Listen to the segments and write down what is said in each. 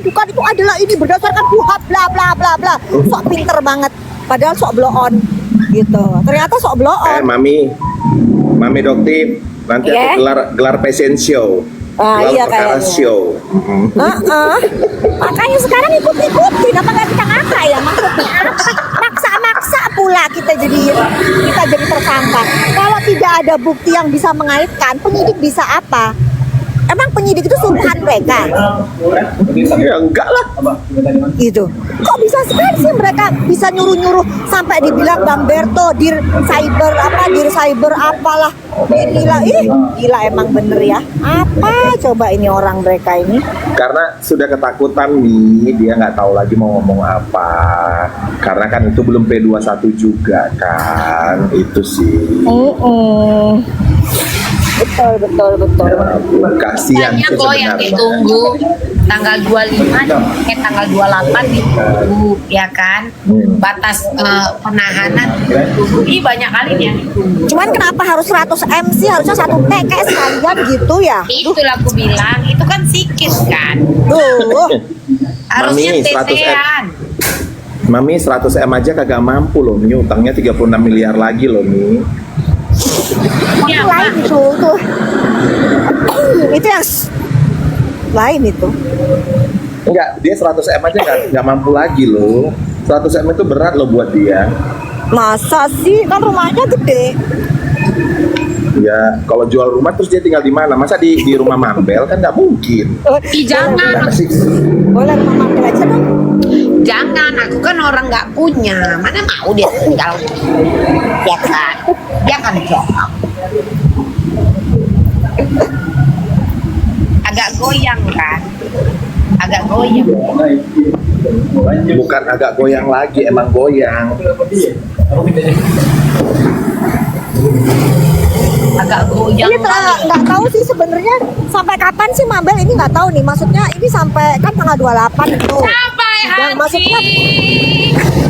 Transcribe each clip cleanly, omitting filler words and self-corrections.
bukan itu adalah ini berdasarkan kuhab bla bla bla bla. Sok pinter banget. Padahal sok blow on gitu. Ternyata sok blow on. Mami Doktif, nanti aku gelar fashion show. Iya perkara kayaknya. show. Makanya sekarang ikut-ikutin apa nggak kita ngapa ya maksudnya apa? Maksa-maksa pula kita jadi tersangka. Kalau tidak ada bukti yang bisa mengaitkan, penyidik bisa apa? Emang penyidik itu suruhan mereka? Ya enggak lah. Gitu. Kok bisa sekali sih mereka bisa nyuruh-nyuruh sampai dibilang Bang Berto dir cyber apalah. Inilah gila emang bener ya. Apa coba ini orang mereka ini? Karena sudah ketakutan nih, dia nggak tahu lagi mau ngomong apa. Karena kan itu belum P21 juga kan, itu sih. Betul. Kasihan banyak kok yang ditunggu tanggal 25 tanggal 28 ditunggu ya kan, batas penahanan ditunggu. Banyak kali yang ditunggu. Cuman kenapa harus 100 M sih? Harusnya 1 T kayak sekalian gitu ya. Itulah aku bilang, itu kan sikit kan. Harusnya Mami, 100 M. tetean. Mami 100 M aja kagak mampu loh, Mi. Utangnya 36 miliar lagi loh, Mi. Yang lain itu tuh. Itu yang lain itu. Enggak, dia 100 M aja nggak mampu lagi loh. 100 M itu berat loh buat dia. Masa sih? Kan rumahnya gede. Ya, kalau jual rumah terus dia tinggal di mana? Masa di rumah Mambel kan nggak mungkin. Jangan, Gimana sih? Boleh rumah mampir aja dong. jangan. Aku kan orang nggak punya. Mana mau dia tinggal? Ya kan, dia kan jawab. Agak goyang kan? Agak goyang. Bukan agak goyang lagi, emang goyang. Agak goyang. Ini nggak tahu sih sebenarnya sampai kapan sih Mabel ini nggak tahu nih. Maksudnya ini sampai kan tanggal 28 itu. Sampai Yang maksudnya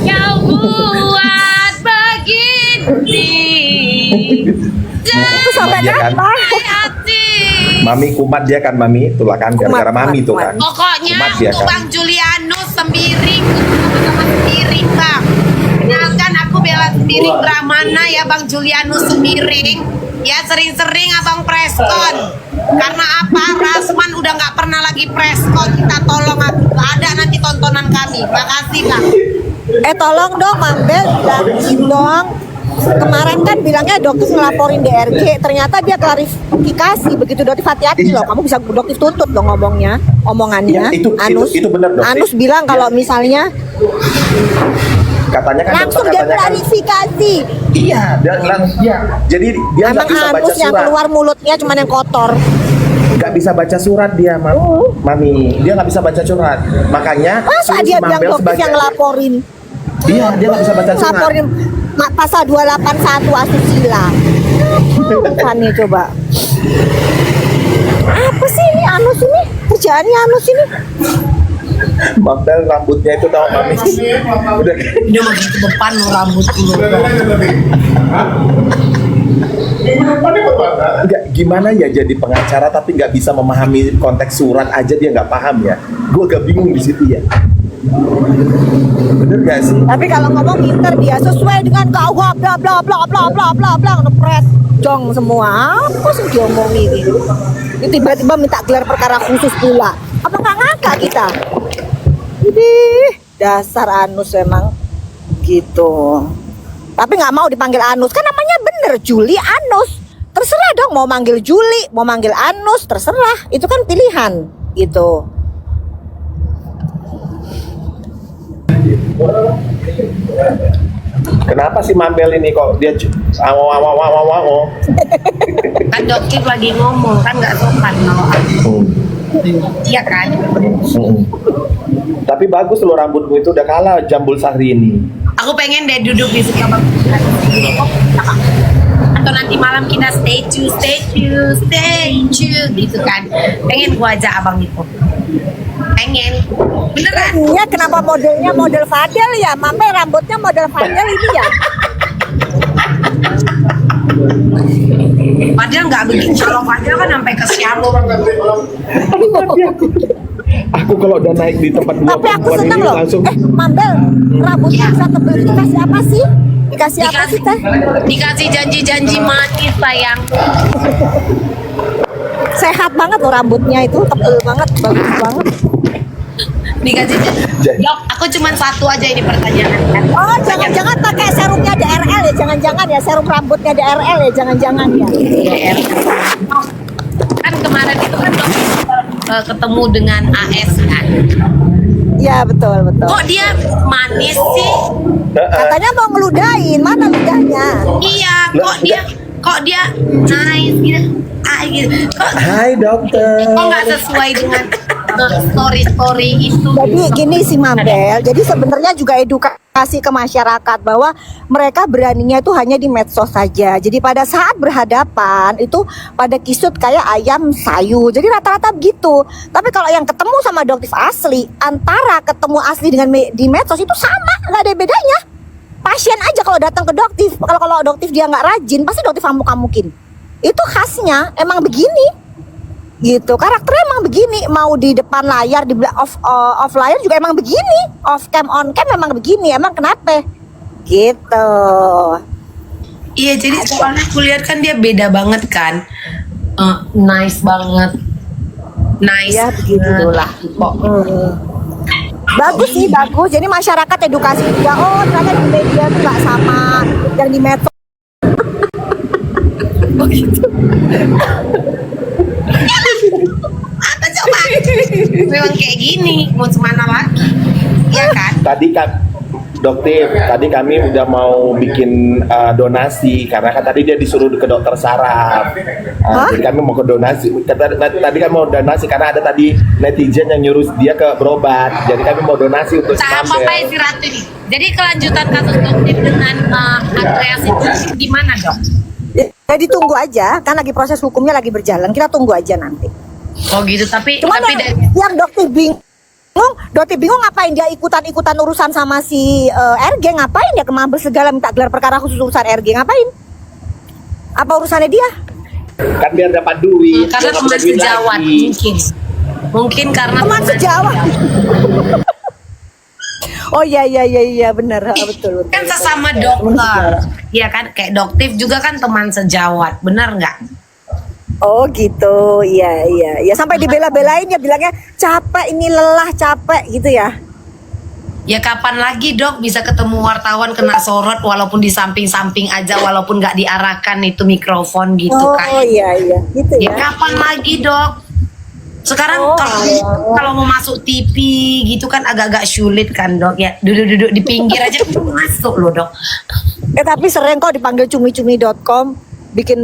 kau buat begini. itu sampai Dia kan- kapan? Hati. Mami kumat dia kan, Mami itulah kan gara-gara Kumat, Mami tuh kumat. kan. Pokoknya Kumat dia untuk kan. Bang Julianus Sembiring, teman-teman Sembiring Bang. Kenalkan aku Bella Sembiring Brahmana ya Bang Julianus Sembiring. Ya sering-sering abang preskon. Karena apa? Rasman udah nggak pernah lagi preskon. Kita tolong ada nanti tontonan kami. Makasih Bang. Tolong dong Mabel bilangin dong. Kemarin kan bilangnya dokter ngelaporin DRG, ternyata dia klarifikasi begitu dokter hati-hati loh. Kamu bisa dokter tuntut dong omongannya. Ya, itu benar, Dokter. Anus bilang kalau misalnya Katanya kan langsung dokter dia katanya kan, klarifikasi. iya, jadi dia nggak Emang bisa baca anus yang surat. keluar mulutnya cuma yang kotor. Nggak bisa baca surat dia, Mami. Dia nggak bisa baca surat. Makanya Masa suruh dia si bilang Mabel dokter yang ngelaporin? Iya, dia nggak bisa baca surat. Laporin pasal 281 asusila. Apa nih coba? Apa sih ini anus ini? Kerjaannya anus ini? Mabel rambutnya itu tahu Mami. Udah Dia masih ke depan lo rambut dulu. nggak gimana ya jadi pengacara tapi nggak bisa memahami konteks surat aja dia nggak paham ya. Gue agak bingung di situ ya. Bener gak sih? Tapi kalau ngomong pinter dia sesuai dengan KUH bla bla bla bla bla bla bla ngepres jong semua. Apa sih diomongin gitu? Ini tiba-tiba minta gelar perkara khusus pula. Apa nggak ngakak kita? Idih, dasar anus emang gitu. Tapi nggak mau dipanggil anus kan namanya bener Juli Anus. Terserah dong mau manggil Juli, mau manggil Anus, terserah. Itu kan pilihan gitu. Kenapa sih Mabel ini kok dia Kan dokter lagi ngomong kan nggak sopan kalau aku. Iya kan? Tapi bagus lo rambutmu itu udah kalah Jambul Syahrini. Aku pengen deh duduk di sebelah Bang. Atau nanti malam kita stay tuned gitu kan. Pengen gua ajak abang itu. Pengen. Beneran. Iya, kenapa modelnya model Fadel ya? Mame rambutnya model Fadel ini ya? Padahal nggak begitu. Kalau Padahal kan sampai ke Sialung. Aku kalau udah naik di tempat dua Tapi aku perempuan seneng ini loh. langsung Mambel, rambutnya bisa tebel itu kasih apa sih? Dikasih apa sih teh? Dikasih janji-janji manis sayang. Sehat banget loh rambutnya itu, tebel banget, bagus banget. Dikasih Dok, aku cuma satu aja ini pertanyaan kan. Oh, jangan-jangan pakai serumnya DRL ya, jangan-jangan ya serum rambutnya DRL ya, jangan-jangan ya. DR. Kan kemarin itu kan ketemu dengan AS kan. Iya betul betul. Kok dia manis sih? Katanya mau ngeludahin, mana ludahnya? Iya, Loh, kok dia nice gitu. Gitu. Hai dokter. Kok nggak sesuai dengan story itu? Jadi gini sih Mambel, jadi sebenarnya juga edukasi ke masyarakat bahwa mereka beraninya itu hanya di medsos saja. Jadi pada saat berhadapan itu pada kisut kayak ayam sayu. Jadi rata-rata begitu. Tapi kalau yang ketemu sama doktif asli, antara ketemu asli dengan di medsos itu sama, nggak ada bedanya. Pasien aja kalau datang ke doktif, kalau doktif dia nggak rajin, pasti doktif amuk-amukin. Itu khasnya emang begini gitu, karakternya emang begini, mau di depan layar, di off layar juga emang begini, off cam on cam emang begini, emang kenapa gitu. Iya, jadi soalnya aku lihat kan dia beda banget kan. Nice banget. Nice. Ya begitulah. Bagus sih, bagus. Jadi masyarakat edukasi juga, oh ternyata di media tuh nggak sama yang di medsos. Oh gitu. Apa coba? Memang kayak gini, mau semana lagi? Iya kan? Tadi kan dokter, tadi kami udah mau bikin donasi karena kan tadi dia disuruh ke dokter saraf. Jadi kami mau ke donasi. Tadi kami mau donasi karena ada tadi netizen yang nyuruh dia ke berobat. Jadi kami mau donasi untuk si Tahap Mambel. apa isi Ratu ini? Jadi kelanjutan kasus dokter dengan Andreas itu gimana dok? Ya ditunggu aja, kan lagi proses hukumnya lagi berjalan. Kita tunggu aja nanti. Oh gitu, tapi Cuman yang dokter bingung ngapain dia ikutan urusan sama si RG, ngapain dia ke Mabes segala minta gelar perkara khusus urusan RG, ngapain? Apa urusannya dia? Kan biar dapat duit. karena biar teman dapat duit sejawat lagi. mungkin karena Teman sejawat. Oh iya benar, betul. kan sesama dokter, ya kan, kayak doktif juga kan teman sejawat, benar nggak? Oh gitu, iya. Sampai dibela-belain ya bilangnya capek, ini lelah, capek gitu ya. Ya kapan lagi dok bisa ketemu wartawan kena sorot walaupun di samping-samping aja, walaupun nggak diarahkan itu mikrofon gitu Oh kan? iya, gitu Ya ya. kapan lagi dok? Sekarang Oh, kalau mau masuk TV gitu kan agak-agak sulit kan dok ya, duduk-duduk di pinggir aja masuk loh dok. Tapi sering kok dipanggil cumi-cumi.com,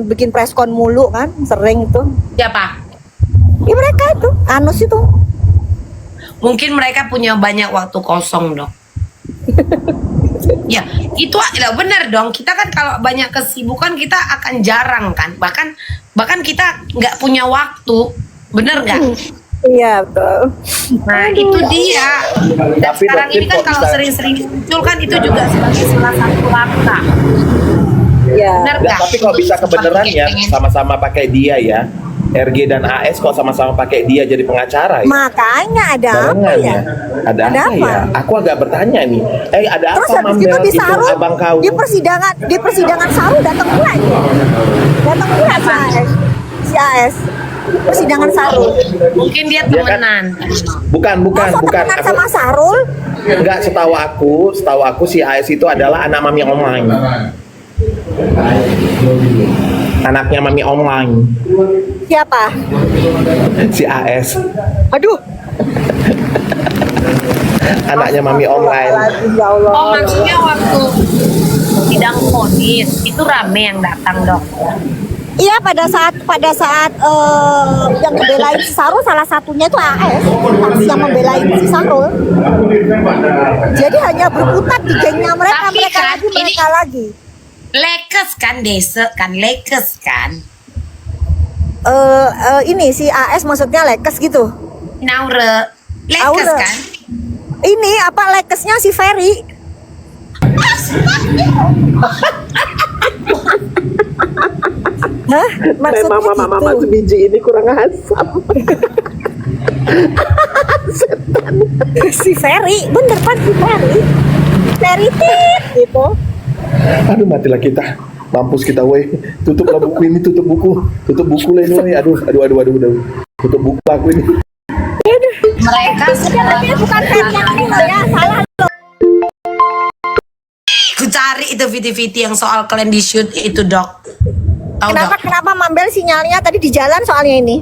bikin preskon mulu kan, sering itu. Siapa? Ya mereka itu, Anus itu. Mungkin mereka punya banyak waktu kosong dok. Ya itu lah benar dong. Kita kan kalau banyak kesibukan kita akan jarang kan. Bahkan kita nggak punya waktu, bener nggak? Iya betul. Nah itu dia. Dan Tapi sekarang ini dokter kan kok kalau bisa- sering-sering muncul kan itu juga sebagai salah satu langkah. Iya. Bener Nah, nggak? tapi kok bisa kebenaran ya Pengen- sama-sama pakai dia ya. RG dan AS kok sama-sama pakai dia jadi pengacara ya? Makanya ada apa Barengan ya? Ada apa ya? Aku agak bertanya nih. Ada Terus apa habis itu Mambel? di Itu Sarul, abang kau. di persidangan Sarul datang pula ya. Datang pula si AS. Persidangan Sarul. Mungkin dia Dia kan- temenan. Bukan. Masa temenan Aku, sama Sarul? enggak, setahu aku si AS itu adalah anak mami online. Anaknya mami online. Siapa? Si AS. Aduh. Anaknya mami online. Ya Allah. Oh maksudnya waktu sidang vonis itu rame yang datang dok. Iya pada saat yang membelain si Sarul salah satunya itu AS yang membelain si Sarul. Jadi hanya berputar di gengnya mereka, Tapi mereka kan lagi, mereka lagi. Lekes kan desa kan, lekes kan. Ini si AS maksudnya lekes gitu. Naure, lekes Aure. kan. Ini apa lekesnya si Ferry? Hah? Maksudnya gitu. sebiji ini kurang asam. Si Ferry, bener kan si Ferry. Ferry tit gitu. Aduh, matilah kita. Mampus kita, weh. Tutuplah buku ini, tutup buku lah ini, weh. Aduh. Tutup buku aku ini. Mereka Tapi bukan Ferry yang ini loh ya, salah. Aku cari itu video-video yang soal kalian di shoot itu, Dok. Tahu Kenapa Mambel sinyalnya tadi di jalan soalnya ini?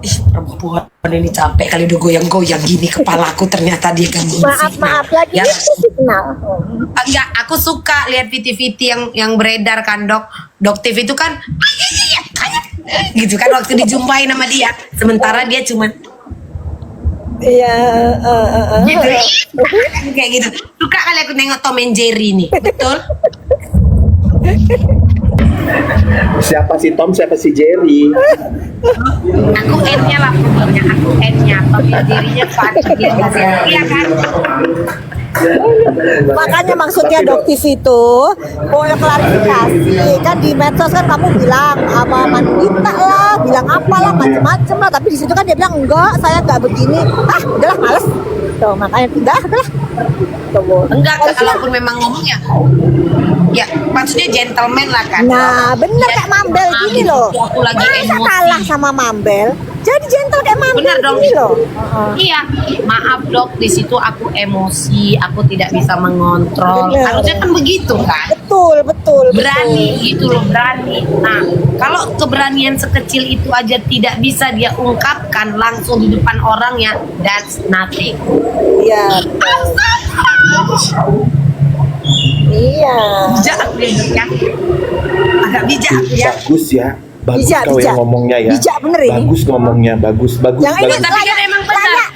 Ih, perempuan ini capek kali udah goyang-goyang gini kepalaku, ternyata dia ganggu Maaf lagi ya. itu signal. Enggak, aku suka lihat video-video yang beredar kan, Dok. Dok TV itu kan gitu kan waktu dijumpai sama dia, sementara dia cuman Iya, gitu kayak gitu. Suka kali aku nengok Tom and Jerry nih, betul? Siapa si Tom, siapa si Jerry? Aku N-nya lah pokoknya, aku N-nya, Tom and Jerry-nya Fatih, iya kan? Makanya maksudnya Doktif itu mau klarifikasi kan di medsos kan kamu bilang apa Mandita lah, bilang apalah macem-macem lah, tapi di situ kan dia bilang enggak, saya enggak begini. Udahlah males. Tuh makanya udahlah. Tuh. Enggak, kalaupun memang ngomong ya maksudnya gentleman lah kan. Nah, bener Ya, kayak Mambel maaf, gini loh. aku lagi Masa emosi. kalah sama Mambel? Jadi gentle kayak Mambel Bener dong. gini loh. Iya, maaf Dok, di situ aku emosi, aku tidak bisa mengontrol. Bener. Harusnya kan begitu kan? Betul. Berani gitu loh, berani. Nah, kalau keberanian sekecil itu aja tidak bisa dia ungkapkan langsung di depan orangnya, that's nothing. Iya. Iya. Bijak aku ya. Agak bijak aku ya. Bagus ya. Bagus Bijak, kau bijak. yang ngomongnya ya. Bijak bener ini. Bagus ngomongnya, bagus. Yang ini Tapi kan emang benar.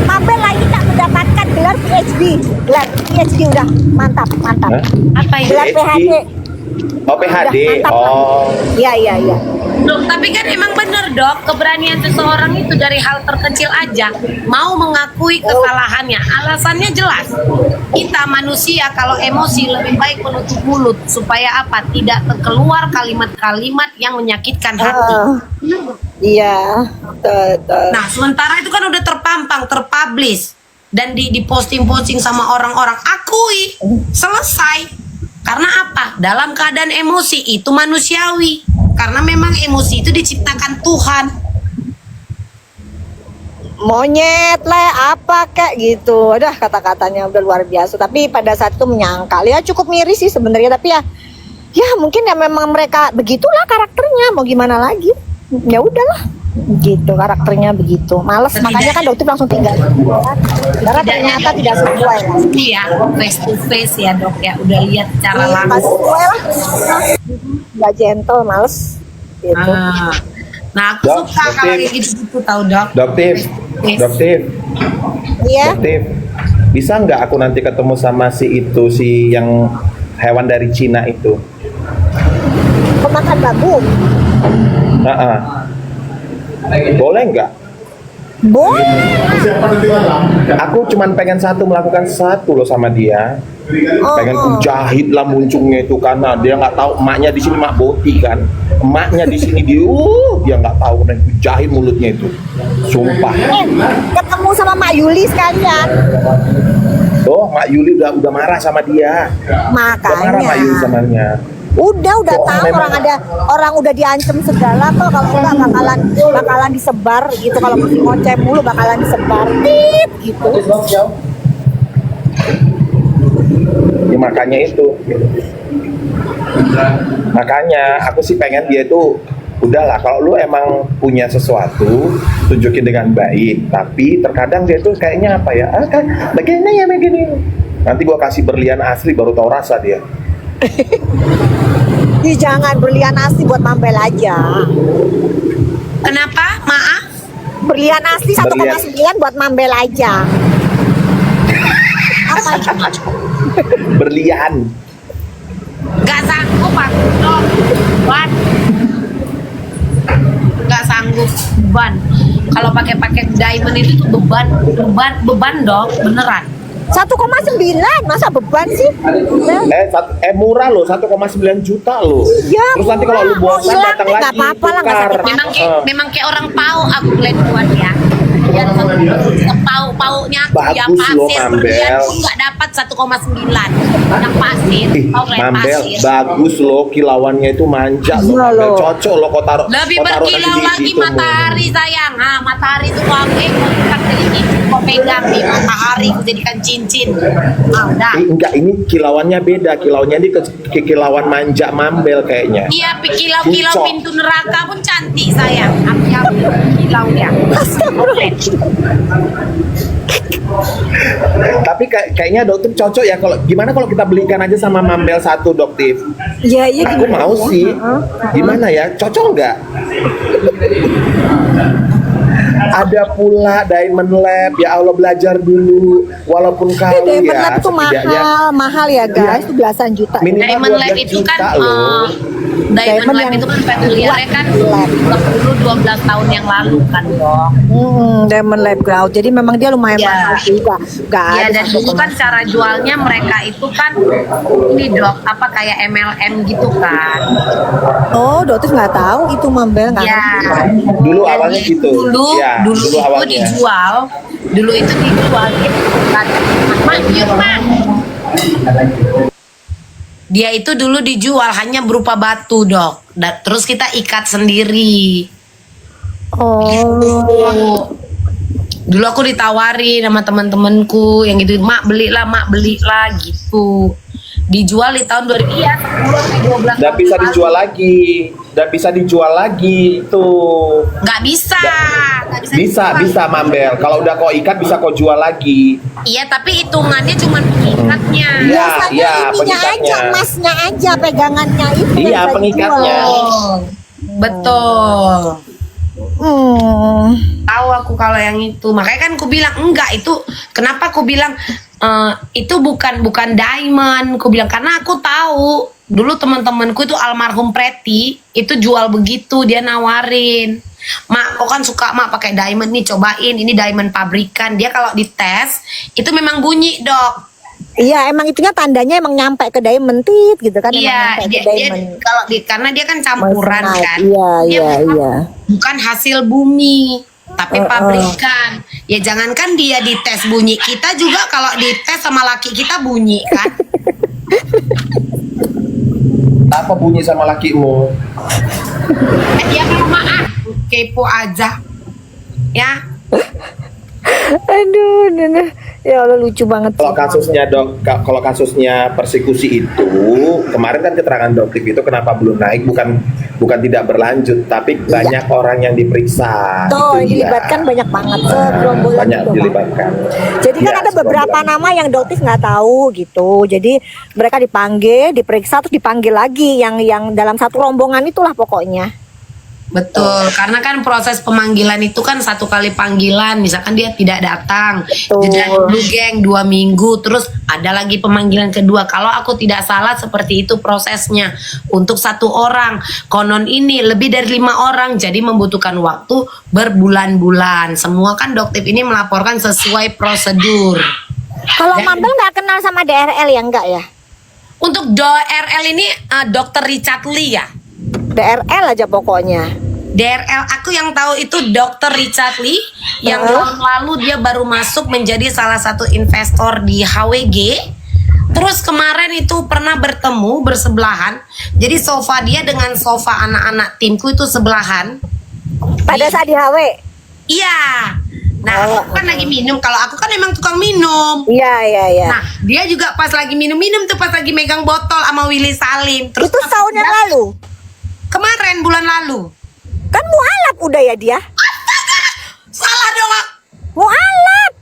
Mambel lagi tak mendapatkan gelar PhD. Gelar PhD udah mantap. Hah? Apa itu? Gelar PhD. Oh, PhD. Udah, mantap, Oh. Iya. Dok, tapi kan emang bener Dok, keberanian seseorang itu dari hal terkecil aja mau mengakui kesalahannya. Alasannya jelas. Kita manusia kalau emosi lebih baik menutup mulut supaya apa? Tidak terkeluar kalimat-kalimat yang menyakitkan hati. Iya. Betul. Nah, sementara itu kan udah terpampang, terpublish dan di posting-posting sama orang-orang, akui, selesai. Karena apa? Dalam keadaan emosi itu manusiawi. Karena memang emosi itu diciptakan Tuhan. Monyet lah apa kayak gitu. Udah kata-katanya udah luar biasa. Tapi pada saat itu menyangkal ya cukup miris sih sebenarnya. Tapi ya mungkin ya memang mereka begitulah karakternya. Mau gimana lagi? Ya udahlah. Gitu karakternya begitu. Males makanya kan Dokter langsung tinggal. Karena ternyata tidak sesuai lah. Iya, face to face ya Dok ya. Udah lihat secara Pas langsung. sesuai lah. Nggak gentle, males. Gitu. Nah, aku Dok, suka kalau kayak gitu tahu Dok. Doktif. Iya. Bisa nggak aku nanti ketemu sama si yang hewan dari Cina itu? Pemakan babu. Boleh nggak? Boleh. Aku cuman pengen melakukan satu loh sama dia. Pengen kujahit lah muncungnya itu karena dia nggak tahu emaknya di sini mak boti kan. Emaknya di sini dia nggak tahu dan kujahit mulutnya itu. Sumpah. Ketemu sama Mak Yuli sekalian. Oh, Mak Yuli udah marah sama dia. Udah marah Mak Yuli sama dia. Udah Oh, tahu memang. orang udah diancam segala kok, kalau enggak bakalan disebar gitu, kalau masih ngoceh mulu bakalan disebar gitu. Ya, makanya aku sih pengen dia itu udahlah, kalau lu emang punya sesuatu tunjukin dengan baik, tapi terkadang dia tuh kayaknya apa ya, kan begini nanti gua kasih berlian asli baru tahu rasa dia. Ih, jangan berlian asli buat Mambel aja. Kenapa? Maaf. Berlian asli 1,9 buat Mambel aja. Apa itu? Berlian. Gak sanggup aku Dok. Ban. Gak sanggup beban. Kalau pakai diamond itu tuh beban Dok, beneran. 1,9 masa beban sih? Murah loh, 1,9 juta loh. Ya, Terus nanti kalau lu murah. bosan Mau datang hilang, lagi nggak apa-apa lah, nggak tukar. sakit hati. Memang kayak orang tahu aku plan buat ya. bayar pauknya aku yang Bagus loh, pasir Mambel. berlian pun nggak dapat 1,9 yang pasir. Oh, Mambel, pasir. bagus loh, kilauannya itu manja loh, Iya Mambel. loh. Cocok loh kau taruh. Lebih kau taruh berkilau nanti di lagi situ, matahari sayang. Matahari itu kau ikat dari cincin, kau pegang nih matahari, kau jadikan cincin. Udah. Enggak, ini kilauannya beda. Kilauannya ini ke kilauan manja Mambel kayaknya. Iya, kilau-kilau Cocok. pintu neraka pun cantik sayang. Api-api kilaunya. Tapi kayaknya dokter cocok ya kalau gimana kalau kita belikan aja sama Mambel satu, Doktif. Iya, iya. Aku gimana mau ya? sih. Heeh. Gimana ya? Cocok nggak? Ada pula Diamond Lab, ya Allah belajar dulu. Walaupun kali Diamond ya, Lab itu setidaknya mahal ya guys, itu belasan juta. Minimal Diamond Lab 12 itu kan juta loh. Diamond Lab yang itu kan penulisannya kan Lab. 10-12 tahun yang lalu kan dong. Diamond Lab Ground. Jadi memang dia lumayan Iya. mahal juga. Gak Ya ada dan dulu kan cara jualnya mereka itu kan ini dok apa kayak MLM gitu kan. Oh, Dokter nggak tahu itu Mambel nggak Ya. ngerti. Dulu awalnya gitu. Dulu Ya, dulu dulu itu awalnya. dijual. Dulu itu dijual gitu kan. Mak, yuk, Mak. Dia itu dulu dijual hanya berupa batu, Dok. Terus kita ikat sendiri. Oh, Dulu aku ditawari sama teman-temanku yang gitu, mak belilah gitu. Dijual di tahun 2000 iya, 10 Dan bisa dijual lagi. Dan bisa dijual lagi itu. Nggak bisa. Bisa, dijual. bisa Mambel. Kalau udah kau ikat bisa kau jual lagi. Iya, tapi hitungannya cuma pengikatnya. Iya, biasanya iya, ininya pengikatnya. aja, emasnya aja, pegangannya itu. Iya, yang bisa pengikatnya. dijual. Betul. Hmm. Tahu aku kalau yang itu. Makanya kan aku bilang enggak itu. Kenapa aku bilang itu bukan diamond. Aku bilang karena aku tahu dulu teman-temanku itu almarhum Preti itu jual begitu, dia nawarin. Mak, kok kan suka mak pakai diamond nih, cobain ini diamond pabrikan. Dia kalau dites itu memang bunyi, Dok. Iya, emang itunya tandanya emang nyampe ke diamond tit gitu kan? Emang Iya, nyampe dia, ke diamond. kalau karena dia kan campuran Moissanite. kan. Iya, Dia iya, bukan- iya. Bukan hasil bumi, tapi Oh, oh. pabrikan. Ya jangankan dia dites bunyi, kita juga kalau dites sama laki kita bunyi kan. Apa bunyi sama lakimu? Dia mau maaf, kepo aja. Ya, Aduh, ya Allah lucu banget. Kalau kasusnya kalau kasusnya persekusi itu kemarin kan keterangan Doktif itu kenapa belum naik bukan tidak berlanjut tapi banyak orang yang diperiksa. Tuh, itu dia. dilibatkan banyak banget segerombolan Banyak gitu, Bang. dilibatkan. Jadi kan Ya, ada beberapa segerombolan. nama yang Doktif nggak tahu gitu. Jadi mereka dipanggil, diperiksa, terus dipanggil lagi yang dalam satu rombongan itulah pokoknya. betul. Karena kan proses pemanggilan itu kan 1 kali panggilan. Misalkan dia tidak datang, Betul. jeda dulu geng 2 minggu, terus ada lagi pemanggilan kedua. Kalau aku tidak salah seperti itu prosesnya. Untuk 1 orang, konon ini lebih dari 5 orang, jadi membutuhkan waktu berbulan-bulan. Semua kan Doktif ini melaporkan sesuai prosedur. Kalau Mambel nggak kenal sama DRL ya enggak ya? Untuk DRL ini Dr. Richard Lee ya. DRL aja pokoknya. DRL aku yang tahu itu Dr. Richard Lee yang tahun lalu dia baru masuk menjadi salah satu investor di HWG. Terus kemarin itu pernah bertemu bersebelahan. Jadi sofa dia dengan sofa anak-anak timku itu sebelahan. Pada saat di HW. Iya. Nah, aku kan lagi minum. Kalau aku kan emang tukang minum. Iya, iya, iya. Nah, dia juga pas lagi minum-minum tuh pas lagi megang botol sama Willy Salim. Itu pas tahun yang udah- lalu. Kemarin bulan lalu. Kan mualaf udah ya dia. Salah dong. Mualaf.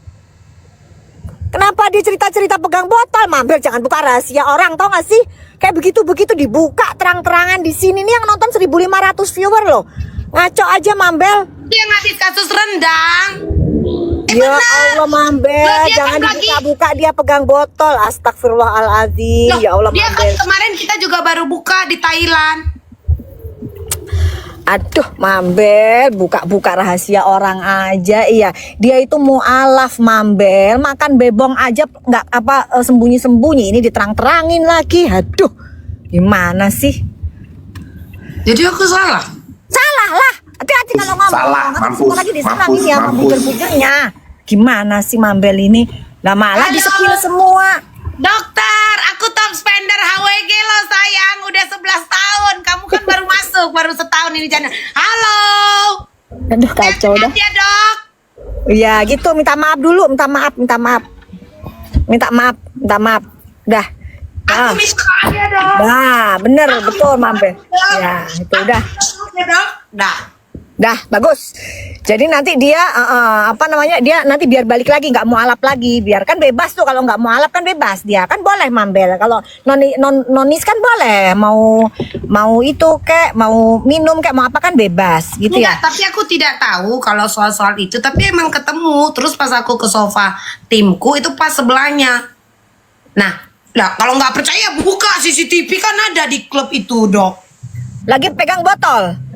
Kenapa dia cerita-cerita pegang botol? Mambel jangan buka rahasia orang, tau gak sih? Kayak begitu-begitu dibuka terang-terangan di sini nih yang nonton 1.500 viewer loh. Ngaco aja Mambel. Dia ngabis kasus rendang. Ya benar. Allah Mambel, Loh, dia jangan kan lagi- dibuka-buka dia pegang botol. Astagfirullahaladzim. Loh, Ya Allah dia kan Mambel. kemarin kita juga baru buka di Thailand. Aduh Mambel, buka-buka rahasia orang aja. Iya, dia itu mualaf Mambel, makan bebong aja nggak apa sembunyi-sembunyi. Ini diterang-terangin lagi. Aduh, gimana sih? Jadi aku salah. Salah lah, Hati-hati kalau ngomong. Salah, Nanti mampus, sebentar lagi diserang mampus, ini ya, mampus. bujur-bujurnya. Gimana sih Mambel ini? Lah malah Halo. di-spill semua. Dokter, aku top spender HWG loh sayang, udah 11 tahun. Kamu kan baru masuk, baru setahun ini jangan. Halo. Aduh kacau dah. Sehat ya dok. Iya gitu, minta maaf dulu, minta maaf. Dah. Aku minta maaf ya dok. Nah, bener betul Mambel. Ya, itu udah. Ya dok. Dah, bagus. Jadi nanti dia dia nanti biar balik lagi, nggak mau alap lagi. Biarkan bebas tuh, kalau nggak mau alap kan bebas dia. Kan boleh Mambel. Kalau nonis kan boleh, mau itu kek, mau minum kek, mau apa kan bebas gitu ya. Enggak, tapi aku tidak tahu kalau soal itu. Tapi emang ketemu. Terus pas aku ke sofa timku itu pas sebelahnya. Nah, kalau nggak percaya buka CCTV kan ada di klub itu dok. Lagi pegang botol.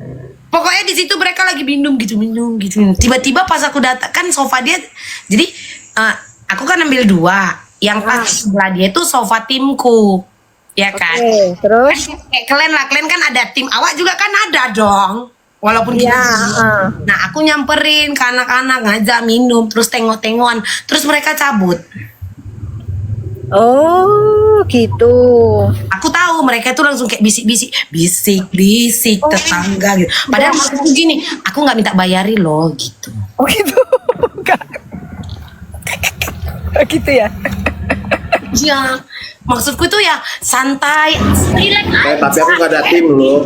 Pokoknya di situ mereka lagi minum gitu. Tiba-tiba pas aku datang kan sofa dia, jadi aku kan ambil 2. Yang pas sebelah dia itu sofa timku, ya kan? Oke, terus? Kan kayak kalian kan ada tim, awak juga kan ada dong. Walaupun Iya. gitu. Nah aku nyamperin ke anak-anak ngajak minum, terus tengok-tengokan, terus mereka cabut. Oh, gitu. Aku tahu mereka tuh langsung kayak bisik tetangga gitu. Padahal maksudku gini, aku nggak minta bayari loh gitu. Oh gitu. Gitu ya. Ya, maksudku tuh ya santai, relax Tapi aku nggak ada tim loh.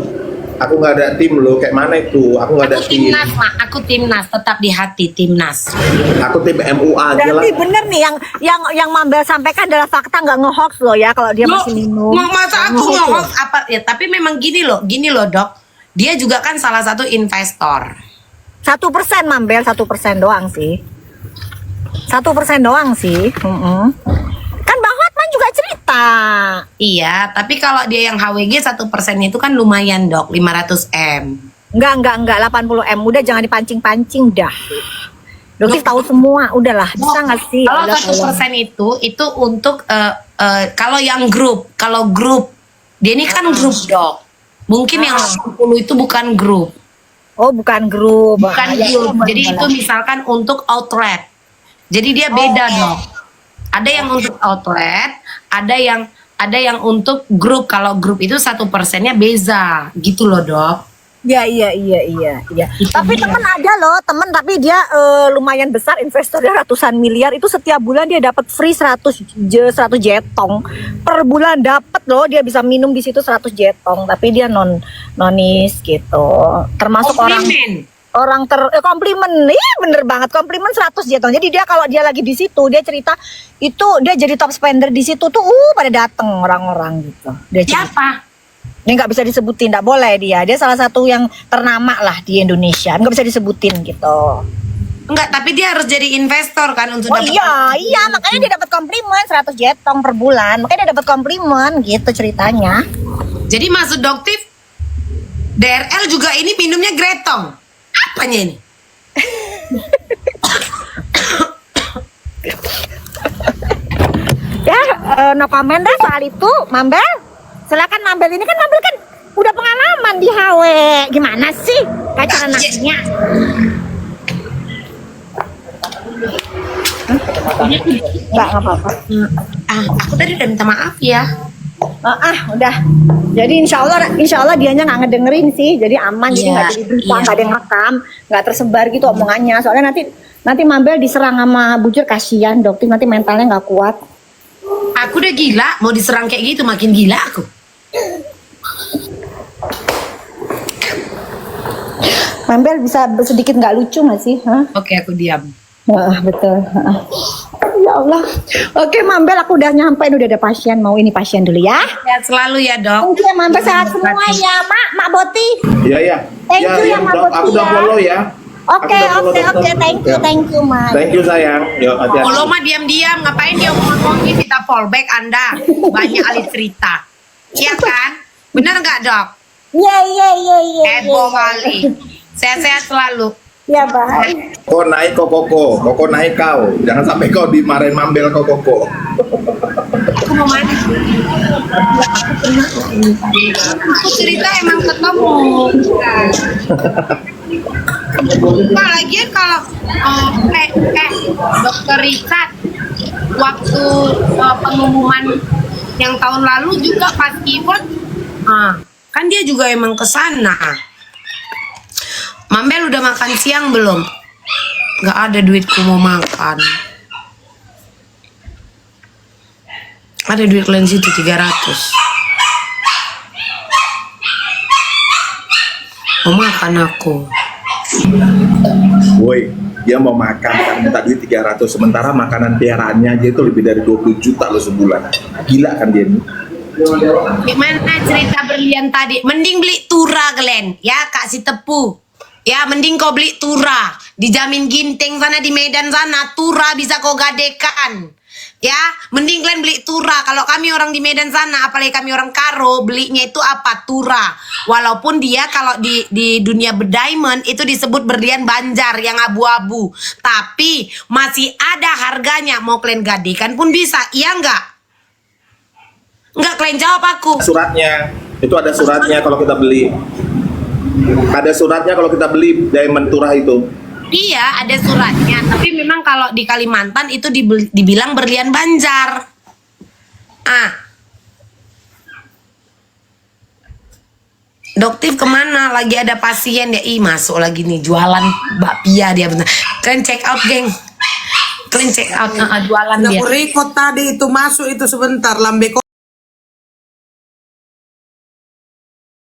Aku nggak ada tim loh. Kayak mana itu? Aku nggak ada Aku tim. timnas, Mak. Aku timnas, tetap di hati timnas. Aku tim MUA aja lah. Berarti bener nih yang Mambel sampaikan adalah fakta, nggak nge-hoax loh ya kalau dia masih minum. Masa aku nge-hoax apa ya? Tapi memang gini loh dok. Dia juga kan salah satu investor. 1% Mambel, 1% doang sih. 1% doang sih. Kan Bang Hotman juga cerita. Iya, tapi kalau dia yang HWG 1% itu kan lumayan dok, 500 M. Enggak 80 M. Udah jangan dipancing-pancing dah. Dokter tahu semua, udahlah. Bisa nggak sih? Kalau Udah, 1% itu untuk kalau yang kalau grup dia ini kan grup dok. Mungkin yang 80 itu bukan grup. Oh, bukan grup. Bukan Ya, grup. boleh, Jadi itu boleh. misalkan untuk outlet. Jadi dia beda dong. Ada yang untuk outlet, ada yang untuk grup. Kalau grup itu 1%-nya beza, gitu loh dok. Iya. Tapi temen ada loh, tapi dia lumayan besar, investornya ratusan miliar. Itu setiap bulan dia dapat free 100 jetong per bulan dapat loh. Dia bisa minum di situ 100 jetong. Tapi dia nonis gitu. Termasuk orang komplimen. Iya bener banget, komplimen 100 jetong. Jadi dia kalau dia lagi di situ, dia cerita itu dia jadi top spender di situ tuh pada dateng orang-orang gitu. Dia cerita. Siapa? Ini nggak bisa disebutin, nggak boleh dia. Dia salah satu yang ternama lah di Indonesia. Nggak bisa disebutin gitu. Enggak, tapi dia harus jadi investor kan untuk Oh iya, makanya dia dapat komplimen 100 jetong per bulan. Makanya dia dapat komplimen gitu ceritanya. Jadi maksud doktif DRL juga ini minumnya gretong. Apanya ini? Ya, no comment dah soal itu, Mambel. Silakan Mambel, ini kan Mambel kan udah pengalaman di HW. Gimana sih cara nasinya? Enggak apa-apa. Aku tadi udah minta maaf ya. Udah. Jadi insya Allah dianya nggak ngedengerin sih, jadi aman. Jadi nggak jadi berita, nggak ada yang rekam, nggak tersebar gitu omongannya. Soalnya nanti Mambel diserang sama bujur, kasihan dokter, nanti mentalnya nggak kuat. Aku udah gila, mau diserang kayak gitu makin gila aku. Mambel bisa sedikit nggak lucu nggak sih? Oke, aku diam. Betul. Ya Allah. Oke Mambel, aku udah nyampein, udah ada pasien. Mau ini pasien dulu ya. Sehat selalu ya dok. Thank you ya Mambel, sehat semua ya Mak Boti. Iya. Thank you ya, Mak dok. Boti Aku udah ya. follow ya. Oke, thank you Mak. Thank you sayang. Yuk, hati-hati. Kalau mah diam-diam, ngapain dia ngomongin kita fallback Anda? Banyak ahli cerita. Iya kan? Bener nggak dok? Iya. Heboh kali. Sehat-sehat selalu. Ya baik. Kok naik koko naik kau. Jangan sampai kau dimarahin Mambel koko. Aku mau mandi. Aku cerita emang ketemu. Apalagi kalau dokter Richard waktu pengumuman yang tahun lalu juga pas keyboard, kan dia juga emang kesana. Mambel udah makan siang belum? Gak ada duitku mau makan. Ada duit kalian situ 300. Mau makan aku. Woi, dia mau makan kan minta duit 300, sementara makanan piaraannya aja itu lebih dari 20 juta loh sebulan. Gila kan dia ini? Gimana cerita berlian tadi? Mending beli Tura, Glenn. Ya, kasih tepu. Ya, mending kau beli Tura. Dijamin ginting sana di Medan sana. Tura bisa kau gadekan. Ya, mending kalian beli Tura. Kalau kami orang di Medan sana, apalagi kami orang Karo, belinya itu apa? Tura. Walaupun dia kalau di dunia berdiamond itu disebut berlian Banjar yang abu-abu. Tapi masih ada harganya. Mau kalian gadekan pun bisa. Iya enggak? Enggak, kalian jawab aku. Suratnya, itu ada suratnya kalau kita beli. Ada suratnya kalau kita beli diamond Tura itu. Iya, ada suratnya. Tapi memang kalau di Kalimantan itu dibilang berlian Banjar. Doktif kemana? Lagi ada pasien ya? Ih, masuk lagi nih jualan bakpia dia benar. Kalian check out, geng. Kalian check out jualan Udah dia. aku record tadi itu masuk itu sebentar lambe